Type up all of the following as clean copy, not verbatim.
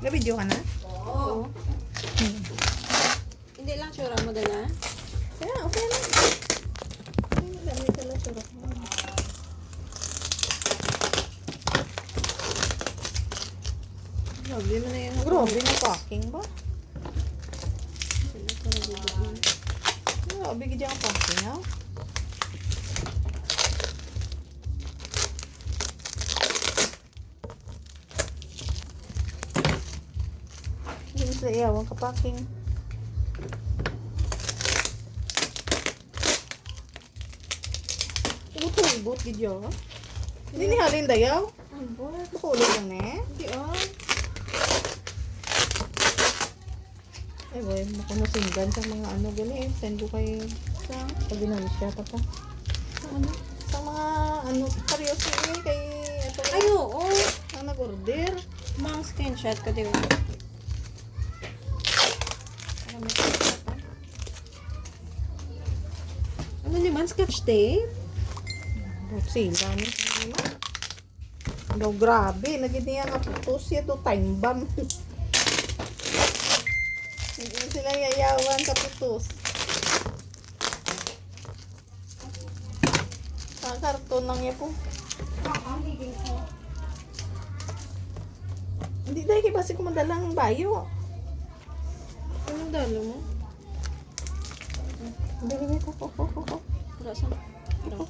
Nabidyo ka na? Oo. Hindi lang tsura mo dala. Kaya, okay na. Ay, madami pala tsura ko. Grabe mo na yan. Grabe na packing ba? Grabe ka dyan ang packing, ha? Hindi mo sila iyaw ang kapacking. Ibot-ibot ka dyan, ha? Hindi ni halin dayaw? Ambot. Bakulog lang eh. Hindi ah. Ay, boy, makumusinggan sa mga ano gali eh. Send ko kay sa pag-inawisya pa pa. Sa ano? Sa mga ano, seryoso eh, kay ito Ay, oo. ang nag-order. Mang screenshot ko din. Ano naman? Scotch tape? But sila ni sila. Daw grabe, naging niya nga putos siya to time bomb. Hindi sila yayawan sa putos. Sa karton lang niya po. Hindi dahil kay basi ko madalang bayo. Anong dalo mo? Dali niya ko. Wala sa... Wala.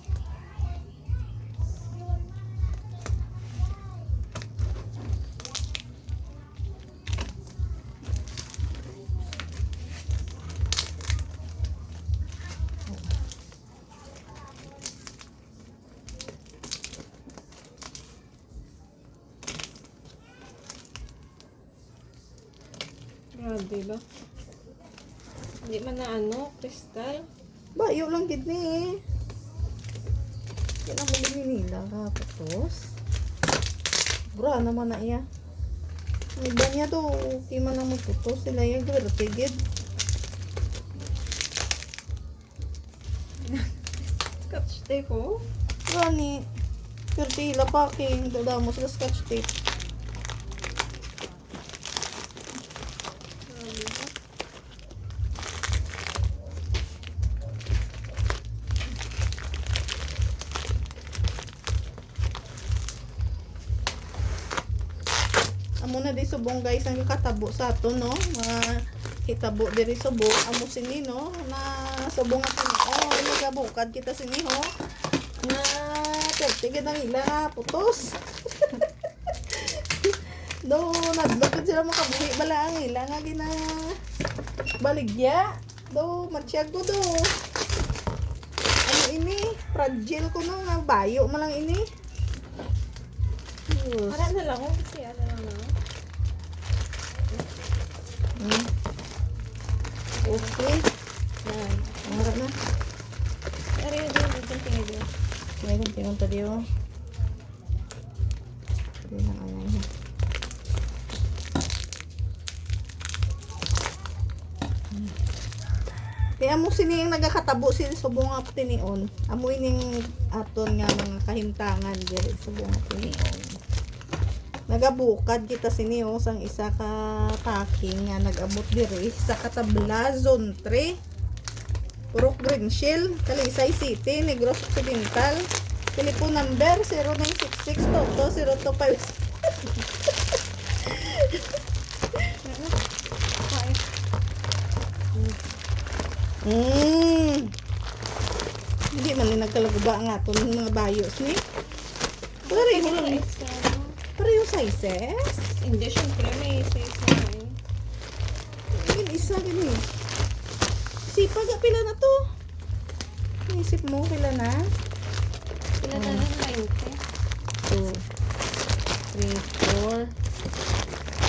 Grabe ba? Hindi man na ano, kristal. Bayo lang gid ni eh. Yan ang mali nila ha, putos. Bra naman na iya. Ang iba niya to, di man na magputos sila yung gwerte gid. Scotch tape oh. Gani, gwerte hila packing, dada mo sila scotch tape. Grabe ba? Amo na di subong guys ang katabo sa ato no, mga hitabo diri subong amo sini no na subong ato oh nagabukad kita sini ho na tigid ang ila putos. Do naglukod sila makabuhi bala ang ila nga gina baligya do matsyag ko do ano ini fragile ko no nga bayo man lang ini. Yes. Para na lang oh, kasi ano lang na. Okay. Yan. Harap na. Pero yun din, dito tingin din. May kong tingnan tadi oh. Hindi na kaya niya. Kaya mo sini yung nagakatabo sila sa bunga tinion. Amoy ning aton nga mga kahimtangan diri sa bunga tinion. Nagabukad kita sini oh sang isa ka packing nga nag-abot diri sa Katabla Zone 3. Purok Green Shield, Talisay City, Negros Occidental. Telephone number 0966 Toto 025. Hindi man ni nagkalaguba nga ito ng mga bayos ni. Pareho lang. Pareho sizes. Hindi, syempre may size na yun. Yung isa gani. Sipag pila na to. Isip mo pila na? Pila na lang 90. 2 3 4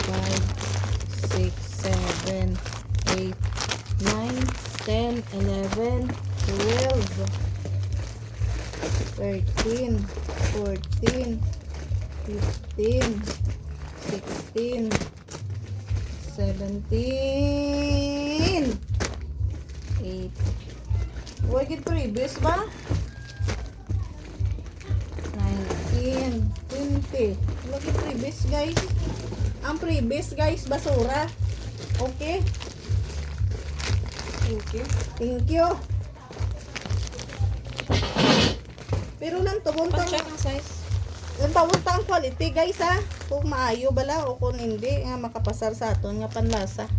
5 6 7 8 9 10 11 12 13 14 15 16 17 8 Huwag it previous ba? 19 20 20. Lagi previous guys. Ang previous guys, basura. Okay. Thank you. Thank you. Pero lang to, Pa-check ang size. ang quality guys ha. Kung maayo bala o kung hindi, nga makapasar sa aton nga panlasa.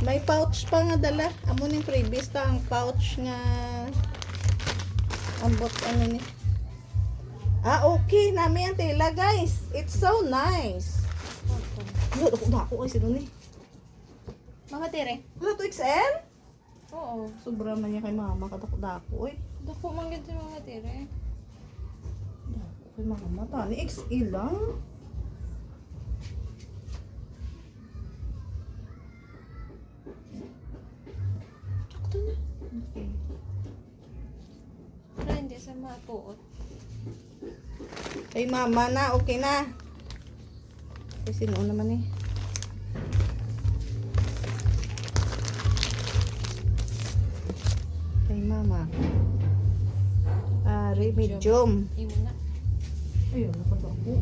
May pouch pa nga dala. Amo ning previous ta ang pouch nga ambot ano ni. Okay, nami ang tela guys. It's so nice. Yo, dako kasi nun eh. Mga tire. Ano to XL? Oo. Sobra man niya kay mama kadako-dako oy. Dako man gid yung mga tire. Dako kay mama tani XL lang. Sakto na. Okay. Para hindi sa mapuot. Kay mama na, okay na. Kasi sino naman eh. Kay mama. Medium. Imo na. Ayun, nakadako.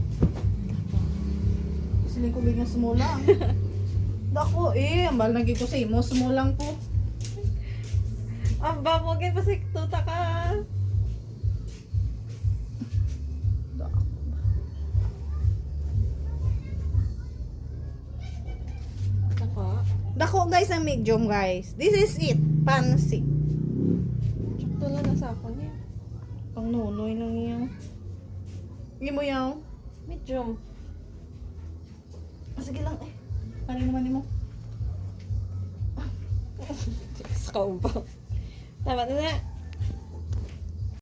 Sili ko bigyan sumulang. Dako eh, ambal naging ko sa imo, sumulang ko. Aba mo gid pasik tuta ka. Dako. Dako. Dako guys ang medium guys. This is it, pansi. Sakto lang na sa ako niya. Pang nunoy nang iyang. Imo yaw. Medium. Sige lang eh. Ano naman mo? Sa kaubaw. Tama na na.